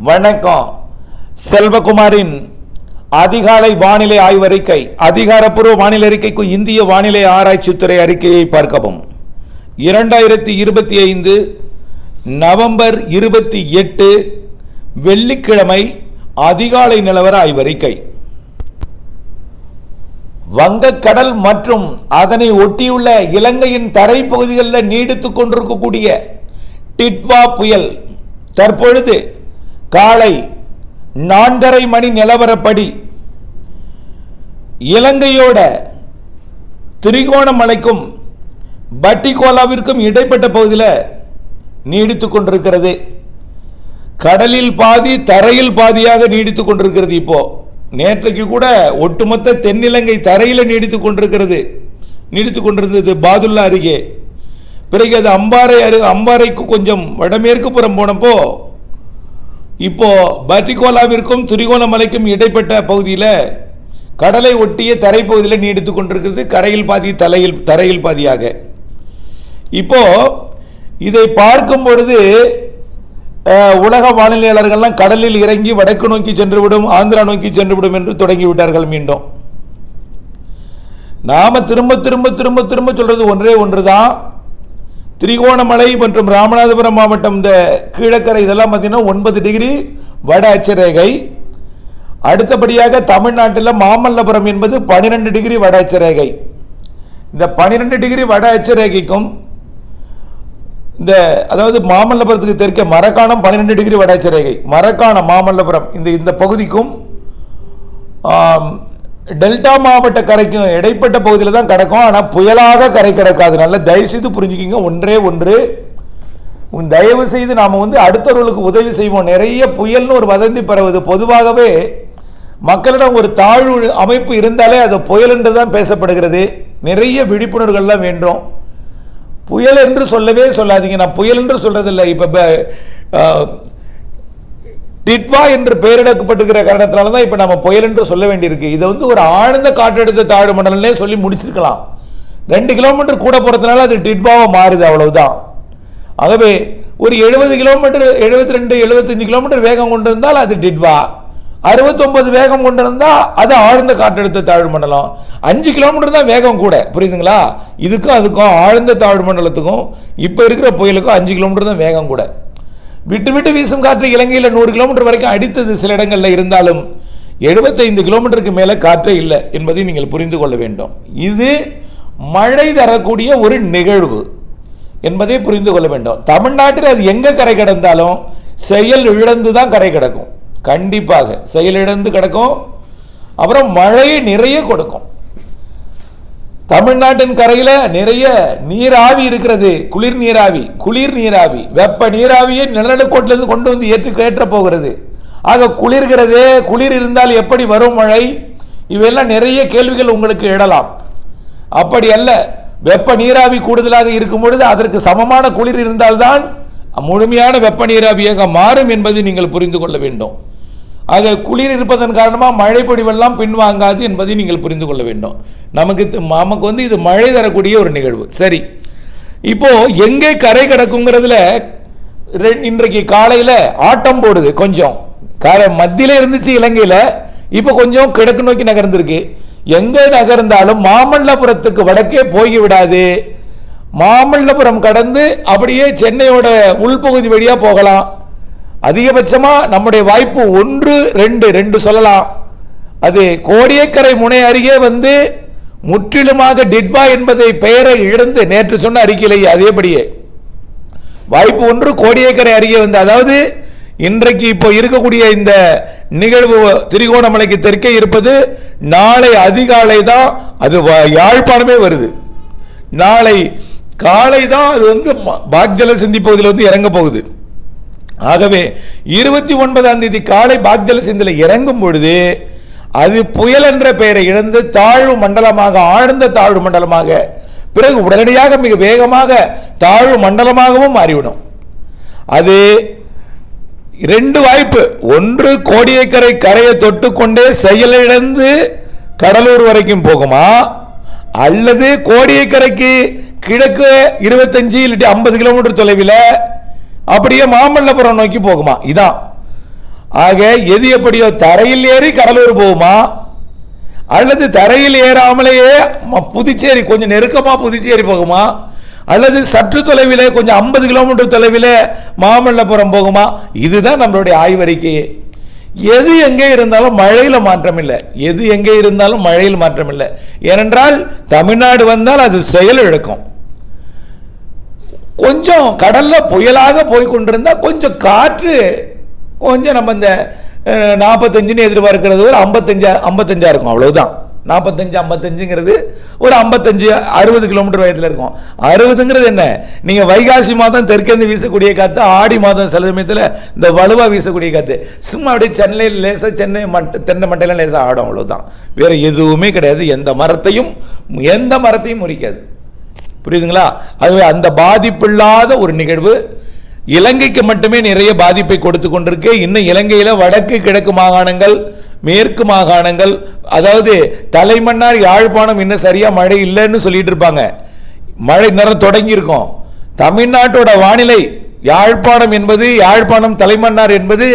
வணக்கம். செல்வகுமாரின் அதிகாலை வானிலை ஆய்வறிக்கை. அதிகாரப்பூர்வ வானிலை அறிக்கைக்கு இந்திய வானிலை ஆராய்ச்சித்துறை அறிக்கையை பார்க்கவும். 2025 நவம்பர் 28 வெள்ளிக்கிழமை அதிகாலை நிலவர ஆய்வறிக்கை. வங்கக்கடல் மற்றும் அதனை ஒட்டியுள்ள இலங்கையின் தரைப்பகுதிகளில் நீடித்துக் கொண்டிருக்கக்கூடிய டிட்வா புயல் தற்பொழுது காலை 4:30 மணி நிலவரப்படி இலங்கையோட திரிகோணமலைக்கும் பட்டிகோலாவிற்கும் இடைப்பட்ட பகுதியில் நீடித்துக் கொண்டிருக்கிறது. கடலில் பாதி தரையில் பாதியாக நீடித்துக் கொண்டிருக்கிறது. இப்போ நேற்றைக்கு கூட ஒட்டுமொத்த தென்னிலங்கை தரையில் நீடித்துக் கொண்டிருந்தது பாதுல்லா அருகே. பிறகு அது அம்பாறைக்கு கொஞ்சம் வடமேற்கு புறம் போனப்போ இப்போ பட்டிகோலாவிற்கும் திரிகோணமலைக்கும் இடைப்பட்ட பகுதியில் கடலை ஒட்டிய தரைப்பகுதியில் நீடித்துக் கொண்டிருக்கிறது. கரையில் பாதி தரையில் பாதியாக. இப்போ இதை பார்க்கும் பொழுது உலக வானிலையாளர்கள்லாம் கடலில் இறங்கி வடக்கு நோக்கி சென்றுவிடும், ஆந்திரா நோக்கி சென்றுவிடும் என்று தொடங்கிவிட்டார்கள். மீண்டும் நாம திரும்ப திரும்ப திரும்ப திரும்ப சொல்றது ஒன்றே ஒன்றுதான். திரிகோணமலை மற்றும் ராமநாதபுரம் மாவட்டம் இந்த கீழக்கரை இதெல்லாம் பார்த்தீங்கன்னா 9 டிகிரி வட அட்சரேகை. அடுத்தபடியாக தமிழ்நாட்டில் மாமல்லபுரம் என்பது 12 டிகிரி வட அட்சரேகை. இந்த 12 டிகிரி வட அட்சரேகைக்கும் இந்த அதாவது மாமல்லபுரத்துக்கு தெற்கே மரக்காணம் 12 டிகிரி வட அட்சரேகை, மரக்காணம் மாமல்லபுரம் இந்த பகுதிக்கும் டெல்டா மாவட்ட கரைக்கும் இடைப்பட்ட பகுதியில் தான் கிடக்கும். ஆனால் புயலாக கரை கிடக்காது. நல்ல தயவு செய்து புரிஞ்சுக்கிங்க. ஒன்றே ஒன்று, தயவு செய்து நாம் அடுத்தவர்களுக்கு உதவி செய்வோம். நிறைய புயல்னு ஒரு வதந்தி பரவுது. பொதுவாகவே மக்களிடம் ஒரு தாழ்வு அமைப்பு இருந்தாலே அது புயல் என்று தான் பேசப்படுகிறது. நிறைய விழிப்புணர்வுகள்லாம் வேண்டும். புயல் என்று சொல்லவே சொல்லாதீங்க. நான் புயல் என்று சொல்றதில்லை. இப்போ டிட்வா என்று பெயரிடப்பட்டிருக்கிற காரணத்தினால தான் இப்போ நம்ம புயல் என்று சொல்ல வேண்டியிருக்கு. இதை ஒரு ஆழ்ந்த காற்றழுத்த தாழ்வு மண்டலம்னே சொல்லி முடிச்சிருக்கலாம். 2 கிலோமீட்டர் கூட போகிறதுனால அது டிட்வாவை மாறுது, அவ்வளவுதான். ஆகவே ஒரு 70 கிலோமீட்டர் 72 75 கிலோமீட்டர் வேகம் கொண்டு இருந்தால் அது டிட்வா, 69 வேகம் கொண்டு இருந்தால் அது ஆழ்ந்த காற்றழுத்த தாழ்வு மண்டலம். 5 கிலோமீட்டர் தான் வேகம் கூட, புரியுதுங்களா? இதுக்கும் அதுக்கும் ஆழ்ந்த தாழ்வு மண்டலத்துக்கும் இப்போ இருக்கிற புயலுக்கும் 5 கிலோமீட்டர் தான் வேகம் கூட. விட்டு விட்டு வீசும் காற்று இலங்கையில் 100 கிலோமீட்டர் வரைக்கும் அடித்தது சில இடங்களில். இருந்தாலும் 75 கிலோமீட்டருக்கு மேலே காற்றே இல்லை என்பதை நீங்கள் புரிந்து கொள்ள வேண்டும். இது மழை தரக்கூடிய ஒரு நிகழ்வு என்பதை புரிந்து கொள்ள வேண்டும். தமிழ்நாட்டில் அது எங்கே கரை கிடந்தாலும் செயல் இழந்து தான் கரை கிடக்கும். கண்டிப்பாக செயல் இழந்து கிடக்கும். அப்புறம் மழையை நிறைய கொடுக்கும். தமிழ்நாட்டின் கரையில் நிறைய நீராவி இருக்கிறது. குளிர் நீராவி வெப்ப நீராவியை நிலநடுக்கோட்டிலிருந்து கொண்டு வந்து ஏற்ற போகிறது. ஆக குளிர்கிறது. குளிர் இருந்தால் எப்படி வரும் மழை? இவையெல்லாம் நிறைய கேள்விகள் உங்களுக்கு எழலாம். அப்படி அல்ல. வெப்ப நீராவி கூடுதலாக இருக்கும் பொழுது அதற்கு சமமான குளிர் இருந்தால்தான் முழுமையான வெப்ப நீராவியாக மாறும் என்பதை நீங்கள் புரிந்து கொள்ள வேண்டும். ஆக குளிர் இருப்பதன் காரணமாக மழை பொழிவெல்லாம் பின்வாங்காது என்பதை நீங்கள் புரிந்து கொள்ள வேண்டும். நமக்கு இது மழை தரக்கூடிய ஒரு நிகழ்வு. சரி, இப்போ எங்கே கரை கிடக்குங்கிறதுல இன்றைக்கு காலையில் ஆட்டம் போடுது. கொஞ்சம் மத்தியில் இருந்துச்சு இலங்கையில், இப்போ கொஞ்சம் கிழக்கு நோக்கி நகர்ந்திருக்கு. எங்கே நகர்ந்தாலும் மாமல்லபுரத்துக்கு வடக்கே போய்விடாது. மாமல்லபுரம் கடந்து அப்படியே சென்னையோட உள்பகுதி வழியாக போகலாம். அதிகபட்சமாக நம்முடைய வாய்ப்பு 1-2 சொல்லலாம். அது கோடியக்கரை முனை அருகே முற்றிலுமாக டிட்வா என்பதை பெயரை இழந்து நேற்று சொன்ன அறிக்கையிலேயே அதேபடியே வாய்ப்பு 1 கோடியக்கரை அருகே அதாவது இன்றைக்கு இப்போ இருக்கக்கூடிய இந்த நிகழ்வு திரிகோணமலைக்கு தெற்கே இருப்பது நாளை அதிகாலை தான் அது யாழ்ப்பாணமே வருது. நாளை காலை தான் அது பாக்ஜலசிந்தி பகுதியில் இறங்க போகுது. ஆகவே 29ஆம் தேதி காலை பாக்ஜலசிந்தியில் இறங்கும் பொழுது அது புயல் என்ற பெயரை இழந்து தாழ்வு மண்டலமாக, ஆழ்ந்த தாழ்வு மண்டலமாக, பிறகு உடனடியாக மிக வேகமாக தாழ்வு மண்டலமாகவும் மாறிவிடும். அது 2 வாய்ப்பு. 1 கோடியக்கரை கரையை தொட்டுக்கொண்டே செயலிழந்து கடலூர் வரைக்கும் போகுமா, அல்லது கோடியக்கரைக்கு கிழக்கு 25 50 கிலோமீட்டர் தொலைவில் அப்படியே மாமல்லபுரம் நோக்கி போகுமா. இதான். ஆக எது எப்படியோ தரையில் ஏறி கடலூர் போகுமா, அல்லது தரையில் ஏறாமலேயே புதுச்சேரி கொஞ்சம் நெருக்கமாக புதுச்சேரி போகுமா, அல்லது சற்று தொலைவில் கொஞ்சம் 50 கிலோமீட்டர் தொலைவில் மாமல்லபுரம் போகுமா? இதுதான் நம்மளுடைய ஆய்வறிக்கையே. எது எங்கே இருந்தாலும் மழையில் மாற்றம் இல்லை, எது எங்கே இருந்தாலும் மழையில் மாற்றம் இல்லை. ஏனென்றால் தமிழ்நாடு வந்தால் அது செயல் இழக்கும். கொஞ்சம் கடல்ல புயலாக போய் கொண்டிருந்தா கொஞ்சம் காற்று கொஞ்சம் நம்ம இந்த 45 எதிர்பார்க்கிறது ஒரு 55 இருக்கும், அவ்வளவுதான். 45 55ங்கிறது ஒரு 55 60 கிலோமீட்டர் வேகத்தில் இருக்கும். 60ங்கிறது என்ன, நீங்க வைகாசி மாதம் தெற்கேந்து வீசக்கூடிய காத்து, ஆடி மாதம் சில சமயத்தில் இந்த வலுவா வீசக்கூடிய காத்து, சும்மா அப்படியே சென்னையில் லேசா தென்னை மட்டையில லேசா ஆடும், அவ்வளவுதான். வேற எதுவுமே கிடையாது. எந்த மரத்தையும் முறிக்காது. புரியுதுங்களா? அதுவே அந்த பாதிப்பில்லாத ஒரு நிகழ்வு இலங்கைக்கு மட்டுமே நிறைய பாதிப்பை கொடுத்து கொண்டிருக்கு. இன்னும் இலங்கையில வடக்கு கிழக்கு மாகாணங்கள், மேற்கு மாகாணங்கள், அதாவது தலைமன்னார் யாழ்ப்பாணம் இன்னும் சரியா மழை இல்லைன்னு சொல்லிட்டு இருப்பாங்க. மழை நேரம் தொடங்கி இருக்கும். தமிழ்நாட்டோட வானிலை யாழ்ப்பாணம் என்பது, யாழ்ப்பாணம் தலைமன்னார் என்பது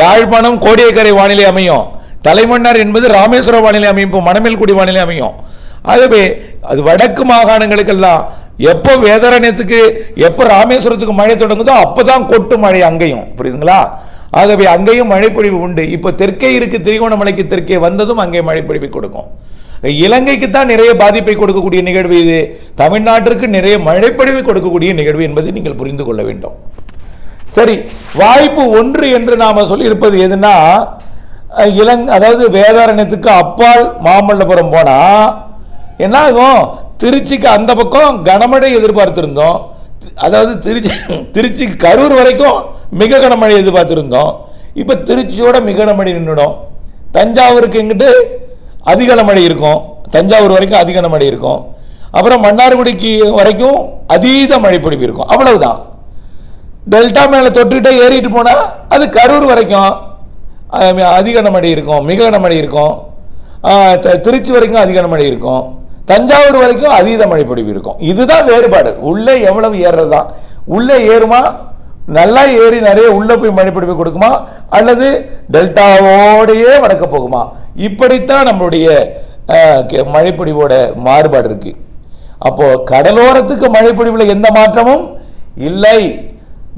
யாழ்ப்பாணம் கோடியக்கரை வானிலை அமையும், தலைமன்னார் என்பது ராமேஸ்வரம் வானிலை அமையும், இப்போ மணமேல்குடி வானிலை அமையும். ஆகவே அது வடக்கு மாகாணங்களுக்கெல்லாம் எப்போ வேதாரண்யத்துக்கு எப்போ ராமேஸ்வரத்துக்கு மழை தொடங்குதோ அப்பதான் கொட்டு மழை அங்கேயும். புரியுதுங்களா? ஆகவே அங்கேயும் மழைப்பொழிவு உண்டு. இப்போ தெற்கே இருக்கு, திரிகோணமலைக்கு தெற்கே வந்ததும் அங்கே மழைப்பொழிவை கொடுக்கும். இலங்கைக்கு தான் நிறைய பாதிப்பை கொடுக்கக்கூடிய நிகழ்வு இது. தமிழ்நாட்டிற்கு நிறைய மழைப்பொழிவை கொடுக்கக்கூடிய நிகழ்வு என்பதை நீங்கள் புரிந்து கொள்ள வேண்டும். சரி, வாய்ப்பு 1 என்று நாம சொல்லி இருப்பது எதுனா, அதாவது வேதாரண்யத்துக்கு அப்பால் மாமல்லபுரம் போனா என்ன ஆகும், திருச்சிக்கு அந்த பக்கம் கனமழை எதிர்பார்த்திருந்தோம். அதாவது திருச்சி கரூர் வரைக்கும் மிக கனமழை எதிர்பார்த்திருந்தோம். இப்ப திருச்சியோட மிக கனமழை நின்றுடும். தஞ்சாவூருக்கு எங்கிட்டு அதிக கனமழை இருக்கும், தஞ்சாவூர் வரைக்கும் அதிக கனமழை இருக்கும். அப்புறம் மன்னார்குடிக்கு வரைக்கும் அதீத மழை பொழிவு இருக்கும், அவ்வளவுதான். டெல்டா மேல தொட்டுக்கிட்டே ஏறிட்டு போனா அது கரூர் வரைக்கும் அதிக கனமழை இருக்கும், மிக கனமழை இருக்கும். திருச்சி வரைக்கும் அதிக கனமழை இருக்கும், தஞ்சாவூர் வரைக்கும் அதீத மழை பொழிவு இருக்கும். இதுதான் வேறுபாடு. உள்ளே எவ்வளவு ஏறுறதுதான். உள்ளே ஏறுமா, நல்லா ஏறி நிறைய உள்ள போய் மழை பொழிவு கொடுக்குமா, அல்லது டெல்டாவோடையே வடக்க போகுமா? இப்படித்தான் நம்மளுடைய மழைப்பொழிவோட மாறுபாடு இருக்கு. அப்போ கடலோரத்துக்கு மழைப்பொழிவுல எந்த மாற்றமும் இல்லை.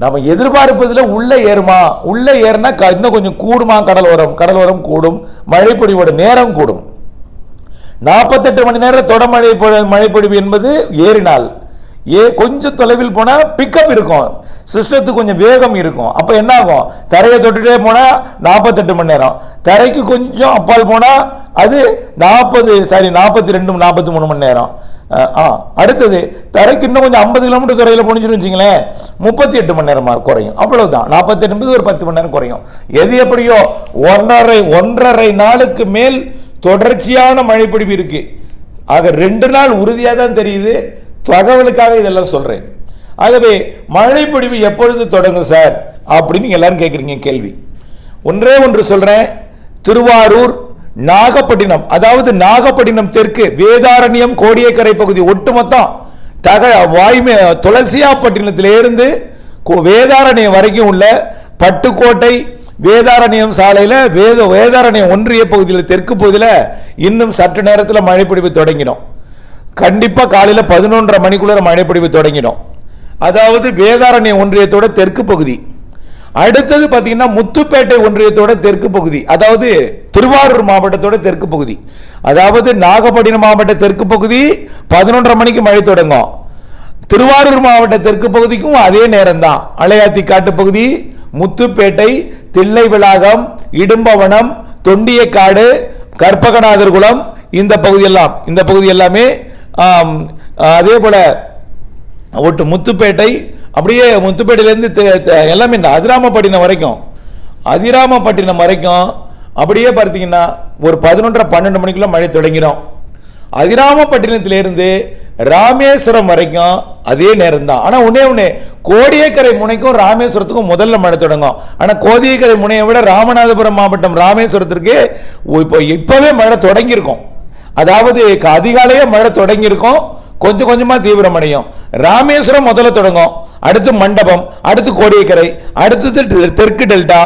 நம்ம எதிர்பார்ப்பதில் உள்ள ஏறுமா, உள்ள ஏறினா இன்னும் கொஞ்சம் கூடுமா, கடலோரம் கூடும், மழைப்பொழிவோட நேரம் கூடும். 48 மணி நேரம் தொடமழை மழைப்பொழிவு என்பது ஏறினால், கொஞ்சம் தொலைவில் போனா பிக்கப் இருக்கும், சிஸ்டத்துக்கு கொஞ்சம் வேகம் இருக்கும். அப்ப என்ன ஆகும், தரையை தொட்டுட்டே போனா 48 மணி நேரம், தரைக்கு கொஞ்சம் அப்பால் போனா அது 42 43 மணி நேரம். அடுத்தது தரைக்கு இன்னும் கொஞ்சம் 50 கிலோமீட்டர் துறையில் போனிச்சுன்னு வச்சுங்களேன், 38 மணி நேரமா குறையும், அவ்வளவுதான். 48 ஒரு 10 மணி நேரம் குறையும். எது எப்படியோ 1.5 நாளுக்கு மேல் தொடர்ச்சியான மழைப்பொழிவு இருக்கு. ஆக 2 நாள் உறுதியாக தான் தெரியுது. தகவலுக்காக இதெல்லாம் சொல்றேன். ஆகவே மழைப்பொழிவு எப்பொழுது தொடங்கும் சார் அப்படின்னு எல்லாரும் கேட்குறீங்க கேள்வி. ஒன்று சொல்றேன். திருவாரூர், நாகப்பட்டினம், அதாவது நாகப்பட்டினம் தெற்கு, வேதாரண்யம், கோடியக்கரை பகுதி ஒட்டுமொத்தம் துளசியாப்பட்டினத்திலிருந்து வேதாரண்யம் வரைக்கும் உள்ள பட்டுக்கோட்டை வேதாரண்யம் சாலையில் வேதாரண்யம் ஒன்றிய பகுதியில் தெற்கு பகுதியில் இன்னும் சற்று நேரத்தில் மழைப்பொழிவு தொடங்கிடும். கண்டிப்பா காலையில் 11:30 மணிக்குள்ள மழைப்பொழிவு தொடங்கிடும். அதாவது வேதாரண்யம் ஒன்றியத்தோட தெற்கு பகுதி. அடுத்தது பார்த்தீங்கன்னா முத்துப்பேட்டை ஒன்றியத்தோட தெற்கு பகுதி, அதாவது திருவாரூர் மாவட்டத்தோட தெற்கு பகுதி. அதாவது நாகப்பட்டினம் மாவட்ட தெற்கு பகுதி 11:30 மணிக்கு மழை தொடங்கும். திருவாரூர் மாவட்ட தெற்கு பகுதிக்கும் அதே நேரம் தான். அலையாத்தி காட்டு பகுதி, முத்துப்பேட்டை, தில்லை விளாகம், இடும்பவனம், தொண்டியக்காடு, கற்பகநாதர் குளம், இந்த பகுதி எல்லாமே அதே போல ஒட்டு முத்துப்பேட்டை, அப்படியே முத்துப்பேட்டையிலேருந்து எல்லாமே அதிராமப்பட்டினம் வரைக்கும் அப்படியே பார்த்தீங்கன்னா ஒரு 11:30 12 மணிக்குள்ள மழை தொடங்கிடும். அதிராமப்பட்டினத்திலிருந்து ராமேஸ்வரம் வரைக்கும் அதே நேரம் தான். ஆனால் ஒன்னே கோடியக்கரை முனைக்கும் ராமேஸ்வரத்துக்கும் முதல்ல மழை தொடங்கும். ஆனால் கோடியக்கரை முனையை விட ராமநாதபுரம் மாவட்டம் ராமேஸ்வரத்திற்கு இப்பவே மழை தொடங்கியிருக்கும். அதாவது அதிகாலையே மழை தொடங்கியிருக்கும், கொஞ்சம் கொஞ்சமா தீவிரமடையும். ராமேஸ்வரம் முதல்ல தொடங்கும், அடுத்து மண்டபம், அடுத்து கோடியக்கரை, அடுத்தது தெற்கு டெல்டா,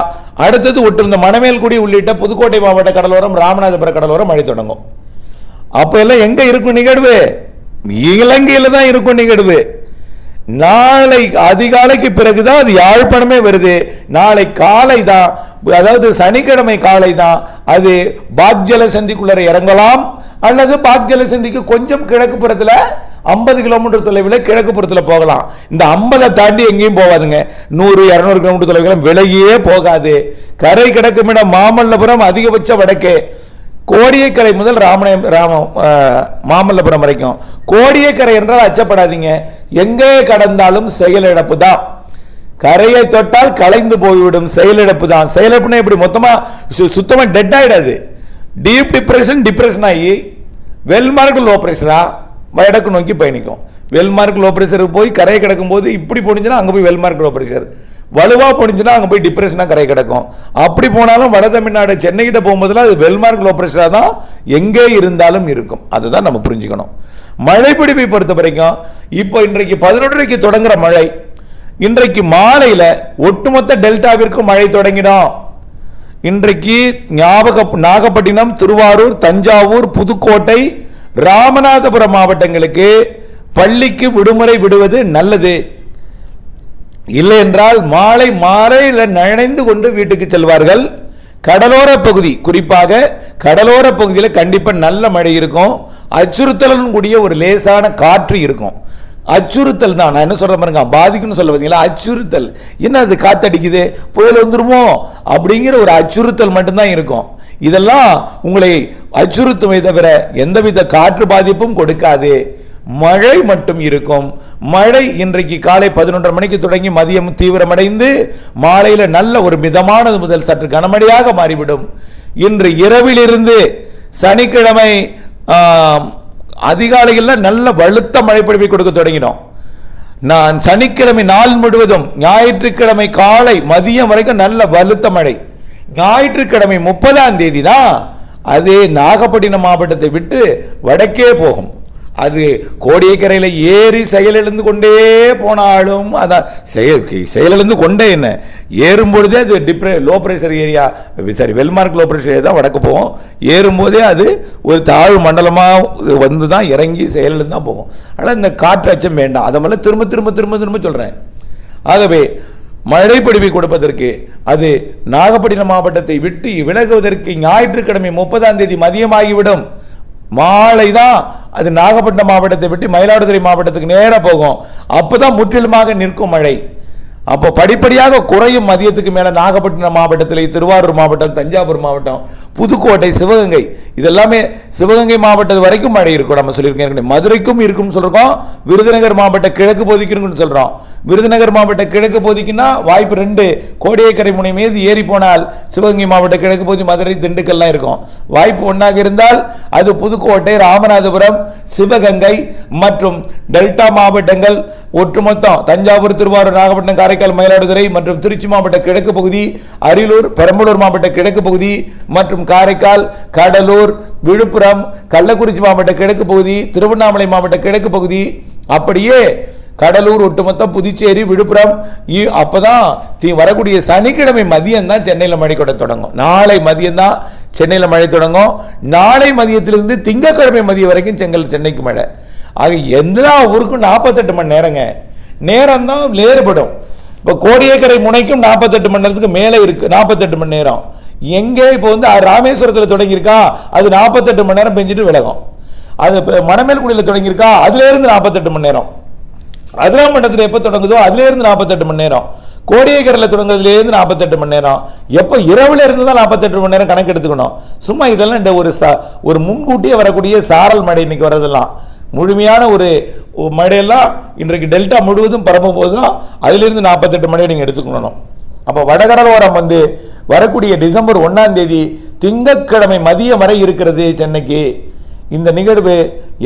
அடுத்தது ஒட்டு மணமேல்குடி உள்ளிட்ட புதுக்கோட்டை மாவட்ட கடலோரம், ராமநாதபுரம் கடலோரம் மழை தொடங்கும். அப்ப எல்லாம் எங்க இருக்கும் நிகழ்வு? இலங்கையில தான் இருக்கும் நிகழ்வு. நாளை அதிகாலைக்கு பிறகுதான் அது யாழ்ப்பாணமே வருது. நாளை காலை தான், அதாவது சனிக்கிழமை காலை தான் அது பாக்ஜல சந்திக்குள்ள இறங்கலாம், அல்லது பாக்ஜல சந்திக்கு கொஞ்சம் கிழக்கு புறத்தில் 50 கிலோமீட்டர் தொலைவில் கிழக்கு புறத்தில் போகலாம். இந்த 50 தாண்டி எங்கேயும் போகாதுங்க. 100-200 கிலோமீட்டர் தொலைவில் விலகியே போகாது. கரை கிடக்கும் இடம் மாமல்லபுரம், அதிகபட்ச வடக்கே கோடியக்கரை முதல் மாமல்லபுரம் வரைக்கும். கோடியக்கரை என்றால் அச்சப்படாதீங்க, எங்கே கடந்தாலும் செயலிழப்பு தான். கரையை தொட்டால் கலைந்து போய்விடும், செயலிழப்பு தான். செயலிழப்புனா இப்படி மொத்தமா சுத்தமா டெட் ஆயிடாது. டீப் டிப்ரெஷன் ஆகி வெல்மார்க் லோ பிரஷரா வடக்கு நோக்கி பயணிக்கும். வெல்மார்க் லோ பிரஷருக்கு போய் கரையை கிடக்கும் போது இப்படி போனிச்சுன்னா அங்கே போய் வெல்மார்க் லோ பிரஷர், வலுவா போனிச்சுன்னா அங்கே போய் டிப்ரெஷனா கரை கிடக்கும். அப்படி போனாலும் வட தமிழ்நாடு சென்னை கிட்ட போகும்போதுலாம் அது வெல்மார்க் லோ பிரஷரா தான் எங்கே இருந்தாலும் இருக்கும். அதுதான் நம்ம புரிஞ்சுக்கணும். மழை பிடிப்பை பொறுத்த வரைக்கும் இப்போ இன்றைக்கு 11:30 தொடங்குற மழை, இன்றைக்கு மாலையில ஒட்டுமொத்த டெல்டாவிற்கும் மழை தொடங்கிடும். இன்றைக்கு நாகப்பட்டினம், திருவாரூர், தஞ்சாவூர், புதுக்கோட்டை, ராமநாதபுரம் மாவட்டங்களுக்கு பள்ளிக்கு விடுமுறை விடுவது நல்லது. இல்லை என்றால் மாலையில் நனைந்து கொண்டு வீட்டுக்கு செல்வார்கள். கடலோர பகுதி, குறிப்பாக கடலோர பகுதியில் கண்டிப்பா நல்ல மழை இருக்கும். அச்சுறுத்தலுடன் கூடிய ஒரு லேசான காற்று இருக்கும். அச்சுறுத்தல் தான். நான் என்ன சொல்றேன் பாருங்க, பாதிக்குன்னு சொல்ல பார்த்தீங்களா, அச்சுறுத்தல். என்ன அது காத்தடிக்குது, புயல் வந்துருமோ அப்படிங்கிற ஒரு அச்சுறுத்தல் மட்டும்தான் இருக்கும். இதெல்லாம் உங்களை அச்சுறுத்துமே தவிர எந்தவித காற்று பாதிப்பும் கொடுக்காது. மழை மட்டும் இருக்கும். மழை இன்றைக்கு காலை 11:30 மணிக்கு தொடங்கி மதியம் தீவிரமடைந்து மாலையில் நல்ல ஒரு மிதமானது முதல் சற்று கனமழையாக மாறிவிடும். இன்று இரவிலிருந்து சனிக்கிழமை அதிகாலையில் நல்ல வலுத்த மழை பொழிவை கொடுக்க தொடங்கினோம். நான் சனிக்கிழமை நாள் முழுவதும், ஞாயிற்றுக்கிழமை காலை மதியம் வரைக்கும் நல்ல வலுத்த மழை. ஞாயிற்றுக்கிழமை 30ஆம் தேதி தான் அது நாகப்பட்டினம் மாவட்டத்தை விட்டு வடக்கே போகும். அது கோடியக்கரையில் ஏறி செயலிழந்து கொண்டே போனாலும், அதான் செயலிழந்து கொண்டே என்ன ஏறும்பொழுதே அது லோ பிரஷர் ஏரியா, சரி வெல்மார்க் லோ பிரஷர் ஏரியா தான் வடக்கு போகும். ஏறும்போதே அது ஒரு தாழ்வு மண்டலமாக வந்து தான் இறங்கி செயலிழந்து தான் போகும். ஆனால் இந்த காற்று அச்சம் வேண்டாம். அதை மேலே திரும்ப திரும்ப திரும்ப திரும்ப சொல்கிறேன். ஆகவே மழை பொழிவை கொடுப்பதற்கு அது நாகப்பட்டினம் மாவட்டத்தை விட்டு விலகுவதற்கு ஞாயிற்றுக்கிழமை 30ஆம் தேதி மதியமாகிவிடும். மாலை தான் அது நாகப்பட்டினம் மாவட்டத்தை விட்டு மயிலாடுதுறை மாவட்டத்துக்கு நேராக போகும். அப்போதான் முற்றிலுமாக நிற்கும் மழை. அப்போ படிப்படியாக குறையும். மதியத்துக்கு மேலே நாகப்பட்டினம் மாவட்டத்தில், திருவாரூர் மாவட்டம், தஞ்சாவூர் மாவட்டம், புதுக்கோட்டை, சிவகங்கை, இதெல்லாமே சிவகங்கை மாவட்டம் வரைக்கும் மழை இருக்கும். நம்ம சொல்லியிருக்கோம். மதுரைக்கும் இருக்கும் சொல்றோம். விருதுநகர் மாவட்ட கிழக்கு பகுதிக்கு இருக்குன்னு சொல்றோம். விருதுநகர் மாவட்ட கிழக்கு பகுதிக்குன்னா வாய்ப்பு 2, கோடியக்கரை முனை மீது ஏறி போனால் சிவகங்கை மாவட்ட கிழக்கு பகுதி, மதுரை, திண்டுக்கல்லாம் இருக்கும். வாய்ப்பு 1ஆக இருந்தால் அது புதுக்கோட்டை, ராமநாதபுரம், சிவகங்கை மற்றும் டெல்டா மாவட்டங்கள் ஒட்டுமொத்தம் தஞ்சாவூர், திருவாரூர், நாகப்பட்டினம், காரைக்கால், மயிலாடுதுறை மற்றும் திருச்சி மாவட்ட கிழக்கு பகுதி, அரியலூர், பெரம்பலூர் மாவட்ட கிழக்கு பகுதி மற்றும் காரைக்கால், கடலூர், விழுப்புரம், கள்ளக்குறிச்சி மாவட்ட கிழக்கு பகுதி, திருவண்ணாமலை மாவட்ட கிழக்கு பகுதி, அப்படியே கடலூர், ஒட்டுமொத்தம் புதுச்சேரி, விழுப்புரம். அப்பதான் வரக்கூடிய சனிக்கிழமை மதியம் தான் சென்னையில் மழை கொட தொடங்கும். நாளை மதியம் தான் சென்னையில் மழை தொடங்கும். நாளை மதியத்திலிருந்து திங்கட்கிழமை மதியம் வரைக்கும் சென்னைக்கு மழை. ஆக எல்லா ஊருக்கும் 48 மணி நேரங்க. நேரம் தான் வேறுபடும். இப்போ கோடியக்கரை முனைக்கும் 48 மணி நேரத்துக்கு மேலே இருக்கு. 48 மணி நேரம் எங்கே இப்போ வந்து ராமேஸ்வரத்தில் தொடங்கியிருக்கா, அது 48 மணி நேரம் பெஞ்சிட்டு விலகும். அது மணமேல்குடியில் தொடங்கியிருக்கா, அதுல இருந்து 48 மணி நேரம். அதிராமண்டலத்தில் எப்போ தொடங்குதோ அதுல இருந்து 48 மணி நேரம். கோடியக்கரையில் தொடங்குறதுலேருந்து 48 மணி நேரம். எப்போ இரவுல இருந்து தான் 48 மணி நேரம் கணக்கு எடுத்துக்கணும். சும்மா இதெல்லாம் இந்த ஒரு முன்கூட்டியே வரக்கூடிய சாரல் மழை இன்னைக்கு வரதெல்லாம் முழுமையான ஒரு மழையெல்லாம் இன்றைக்கு டெல்டா முழுவதும் பரப்பும் போது தான் அதிலிருந்து 48 மணியை நீங்கள் எடுத்துக்கணும். அப்போ வடகடலோரம் வந்து வரக்கூடிய டிசம்பர் 1ஆம் தேதி திங்கட்கிழமை மதியம் வரை இருக்கிறது சென்னைக்கு. இந்த நிகழ்வு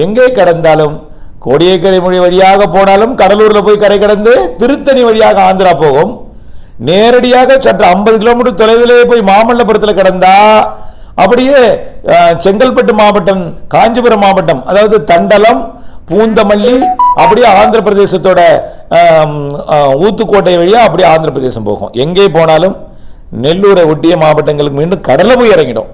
எங்கே கடந்தாலும், கோடியக்கரை மொழி வழியாக போனாலும் கடலூரில் போய் கரை கடந்து திருத்தணி வழியாக ஆந்திரா போகும். நேரடியாக சற்று 50 கிலோமீட்டர் தொலைவிலே போய் மாமல்லபுரத்தில் கடந்தா அப்படியே செங்கல்பட்டு மாவட்டம், காஞ்சிபுரம் மாவட்டம், அதாவது தண்டலம், பூந்தமல்லி, அப்படியே ஆந்திர பிரதேசத்தோட ஊத்துக்கோட்டை வழியா அப்படியே ஆந்திர பிரதேசம் போகும். எங்கே போனாலும் நெல்லூரை ஒட்டிய மாவட்டங்களுக்கு மீண்டும் கடலை போய் இறங்கிடும்.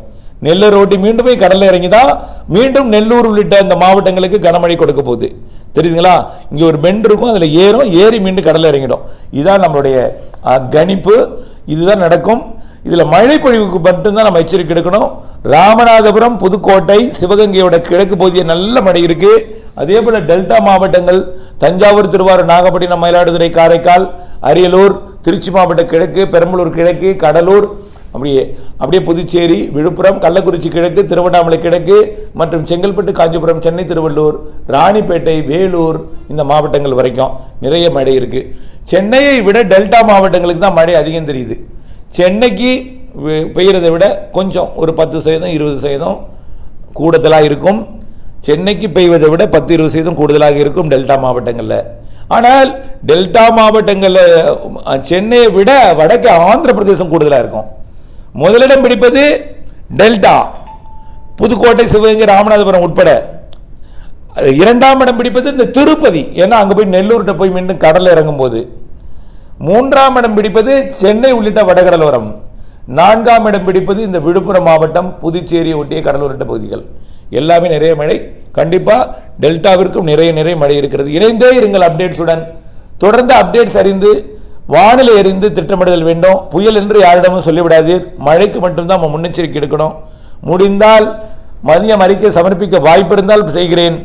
நெல்லூர் ஒட்டி மீண்டும் போய் கடலில் இறங்கி தான் மீண்டும் நெல்லூர் உள்ளிட்ட இந்த மாவட்டங்களுக்கு கனமழை கொடுக்க போகுது. தெரியுதுங்களா? இங்கே ஒரு பெண்ட் இருக்கும், அதில் ஏறி மீண்டும் கடலில் இறங்கிடும். இதுதான் நம்மளுடைய கணிப்பு. இதுதான் நடக்கும். இதில் மழை பொழிவுக்கு மட்டும்தான் நம்ம எச்சரிக்கை எடுக்கணும். ராமநாதபுரம், புதுக்கோட்டை, சிவகங்கையோட கிழக்கு பகுதியில் நல்ல மழை இருக்கு. அதே போல டெல்டா மாவட்டங்கள் தஞ்சாவூர், திருவாரூர், நாகப்பட்டினம், மயிலாடுதுறை, காரைக்கால், அரியலூர், திருச்சி மாவட்ட கிழக்கு, பெரம்பலூர் கிழக்கு, கடலூர், அப்படியே புதுச்சேரி, விழுப்புரம், கள்ளக்குறிச்சி கிழக்கு, திருவண்ணாமலை கிழக்கு மற்றும் செங்கல்பட்டு, காஞ்சிபுரம், சென்னை, திருவள்ளூர், ராணிப்பேட்டை, வேலூர் இந்த மாவட்டங்கள் வரைக்கும் நிறைய மழை இருக்கு. சென்னையை விட டெல்டா மாவட்டங்களுக்கு தான் மழை அதிகம் தெரியுது. சென்னைக்கு பெய்யறதை விட கொஞ்சம் ஒரு 10% 20% கூடுதலாக இருக்கும். சென்னைக்கு பெய்வதை விட 10-20% கூடுதலாக இருக்கும் டெல்டா மாவட்டங்களில். ஆனால் டெல்டா மாவட்டங்களில் சென்னையை விட வடக்கு ஆந்திர பிரதேசம் கூடுதலாக இருக்கும். முதலிடம் பிடிப்பது டெல்டா, புதுக்கோட்டை, சிவகங்கை, ராமநாதபுரம் உட்பட. இரண்டாம் இடம் பிடிப்பது இந்த திருப்பதி, ஏன்னா அங்கே போய் நெல்லூர்கிட்ட போய் மீண்டும் கடலில் இறங்கும் போது. மூன்றாம் இடம் பிடிப்பது சென்னை உள்ளிட்ட வடகடலோரம். நான்காம் இடம் பிடிப்பது இந்த விழுப்புரம் மாவட்டம், புதுச்சேரி ஒட்டிய கடலோர பகுதிகள். எல்லாமே நிறைய மழை. கண்டிப்பாக டெல்டாவிற்கும் நிறைய மழை இருக்கிறது. இணைந்தே இருங்கள் அப்டேட்ஸுடன். தொடர்ந்து அப்டேட்ஸ் அறிந்து வானிலை அறிந்து திட்டமிடுதல் வேண்டும். புயல் என்று யாரிடமும் சொல்லிவிடாதீர். மழைக்கு மட்டும்தான் நம்ம முன்னெச்சரிக்கை எடுக்கணும். முடிந்தால் மதியம் அறிக்கை சமர்ப்பிக்க வாய்ப்பு இருந்தால் செய்கிறேன்,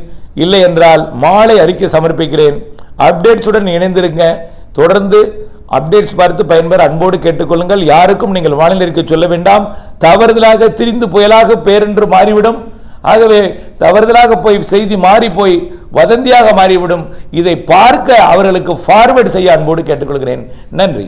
இல்லை என்றால் மாலை அறிக்கை சமர்ப்பிக்கிறேன். அப்டேட்ஸுடன் இணைந்திருங்க. தொடர்ந்து அப்டேட்ஸ் பார்த்து பயன்பெற அன்போடு கேட்டுக்கொள்ளுங்கள். யாருக்கும் நீங்கள் வானிலை அறிக்கை சொல்ல வேண்டாம். தவறுதலாக திரிந்து புயலாக பேரென்று மாறிவிடும். ஆகவே தவறுதலாக போய் செய்தி மாறி போய் வதந்தியாக மாறிவிடும். இதை பார்க்க அவர்களுக்கு ஃபார்வர்ட் செய்ய அன்போடு கேட்டுக்கொள்கிறேன். நன்றி.